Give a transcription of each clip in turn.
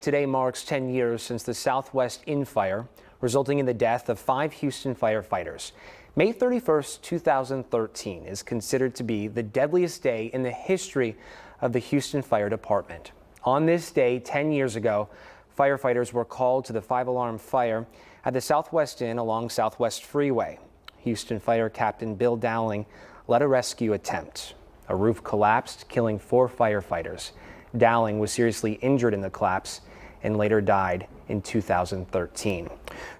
Today marks 10 years since the Southwest Inn fire, resulting in the death of 5 Houston firefighters. May 31st, 2013 is considered to be the deadliest day in the history of the Houston Fire Department. On this day, 10 years ago, firefighters were called to the 5-alarm fire at the Southwest Inn along Southwest Freeway. Houston Fire Captain Bill Dowling led a rescue attempt. A roof collapsed, killing 4 firefighters. Dowling was seriously injured in the collapse and later died in 2013.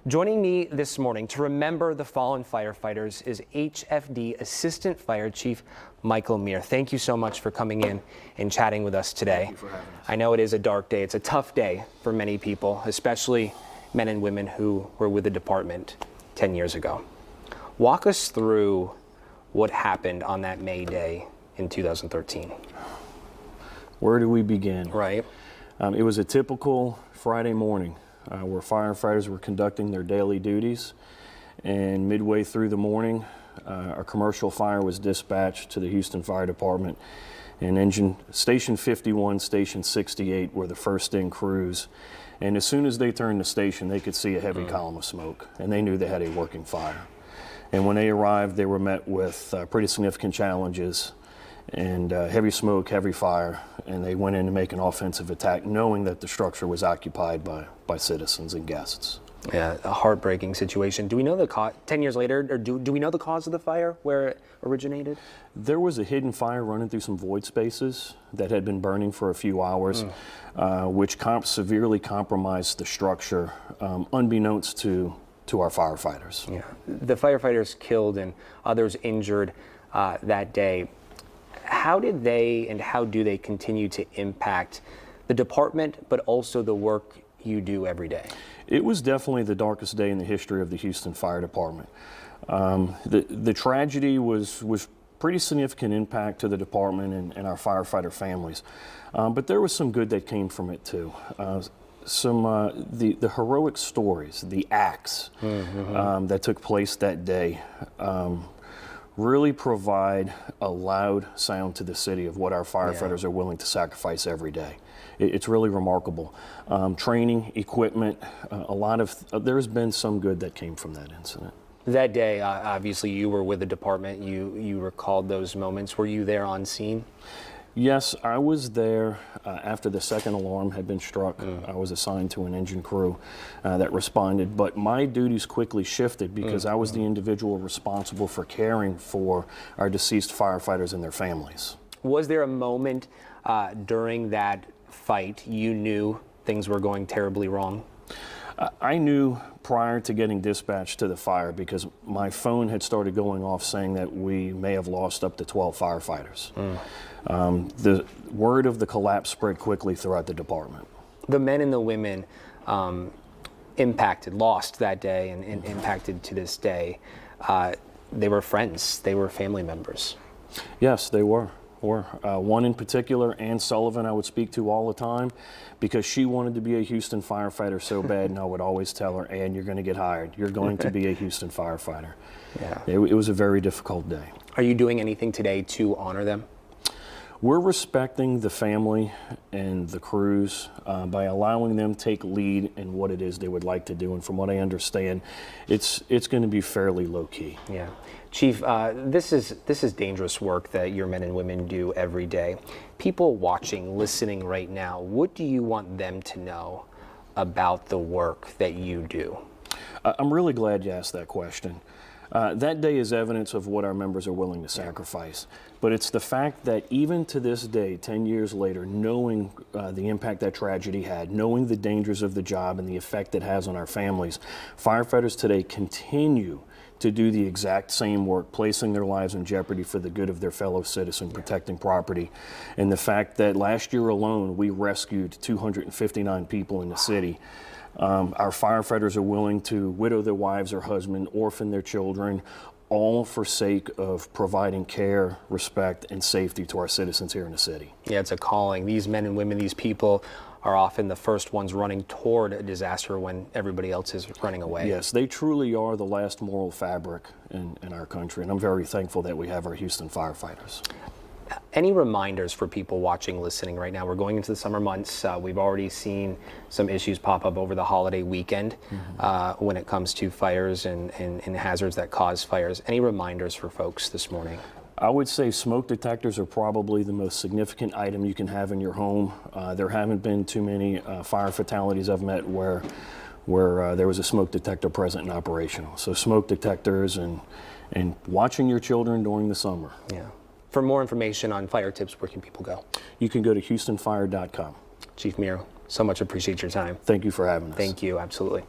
Joining me this morning to remember the fallen firefighters is HFD Assistant Fire Chief Michael Meir. Thank you so much for coming in and chatting with us today. Thank you for having us. I know it is a dark day. It's a tough day for many people, especially men and women who were with the department 10 years ago. Walk us through what happened on that May day in 2013. Where do we begin? Right. It was a typical Friday morning where firefighters were conducting their daily duties, and midway through the morning, a commercial fire was dispatched to the Houston Fire Department, and Station 51, Station 68 were the first in crews. And as soon as they turned the station, they could see a heavy column of smoke, and they knew they had a working fire. And when they arrived, they were met with pretty significant challenges and heavy smoke, heavy fire, and they went in to make an offensive attack knowing that the structure was occupied by citizens and guests. Yeah, a heartbreaking situation. Do we know the 10 years later, or do we know the cause of the fire, where it originated? There was a hidden fire running through some void spaces that had been burning for a few hours, which severely compromised the structure, unbeknownst to our firefighters. Yeah, the firefighters killed and others injured that day. How did they and how do they continue to impact the department, but also the work you do every day? It was definitely the darkest day in the history of the Houston Fire Department. The tragedy was pretty significant impact to the department and our firefighter families, but there was some good that came from it too. The heroic stories, the acts that took place that day really provide a loud sound to the city of what our firefighters are willing to sacrifice every day. It's really remarkable. Training, equipment, there's been some good that came from that incident. That day, obviously you were with the department, you recalled those moments. Were you there on scene? Yes, I was there after the second alarm had been struck. I was assigned to an engine crew that responded, but my duties quickly shifted because I was the individual responsible for caring for our deceased firefighters and their families. Was there a moment during that fight you knew things were going terribly wrong? I knew prior to getting dispatched to the fire because my phone had started going off saying that we may have lost up to 12 firefighters. The word of the collapse spread quickly throughout the department. The men and the women lost that day and impacted to this day. They were friends, they were family members. Yes, they were. One in particular, Ann Sullivan, I would speak to all the time because she wanted to be a Houston firefighter so bad, and I would always tell her, Ann, you're going to get hired. You're going to be a Houston firefighter. Yeah. It was a very difficult day. Are you doing anything today to honor them? We're respecting the family and the crews by allowing them take lead in what it is they would like to do. And from what I understand, it's going to be fairly low key. Yeah. Chief, this is dangerous work that your men and women do every day. People watching, listening right now, what do you want them to know about the work that you do? I'm really glad you asked that question. That day is evidence of what our members are willing to sacrifice. But it's the fact that even to this day, 10 years later, knowing the impact that tragedy had, knowing the dangers of the job and the effect it has on our families, firefighters today continue to do the exact same work, placing their lives in jeopardy for the good of their fellow citizen, protecting property. And the fact that last year alone, we rescued 259 people in the city. Our firefighters are willing to widow their wives or husband, orphan their children, all for sake of providing care, respect, and safety to our citizens here in the city. Yeah, it's a calling. These men and women, these people are often the first ones running toward a disaster when everybody else is running away. Yes, they truly are the last moral fabric in our country, and I'm very thankful that we have our Houston firefighters. Any reminders for people watching, listening right now? We're going into the summer months. We've already seen some issues pop up over the holiday weekend when it comes to fires and hazards that cause fires. Any reminders for folks this morning? I would say smoke detectors are probably the most significant item you can have in your home. There haven't been too many fire fatalities I've met where there was a smoke detector present and operational. So smoke detectors and watching your children during the summer. Yeah. For more information on fire tips, where can people go? You can go to houstonfire.com. Chief Miro, so much appreciate your time. Thank you for having us. Thank you, absolutely.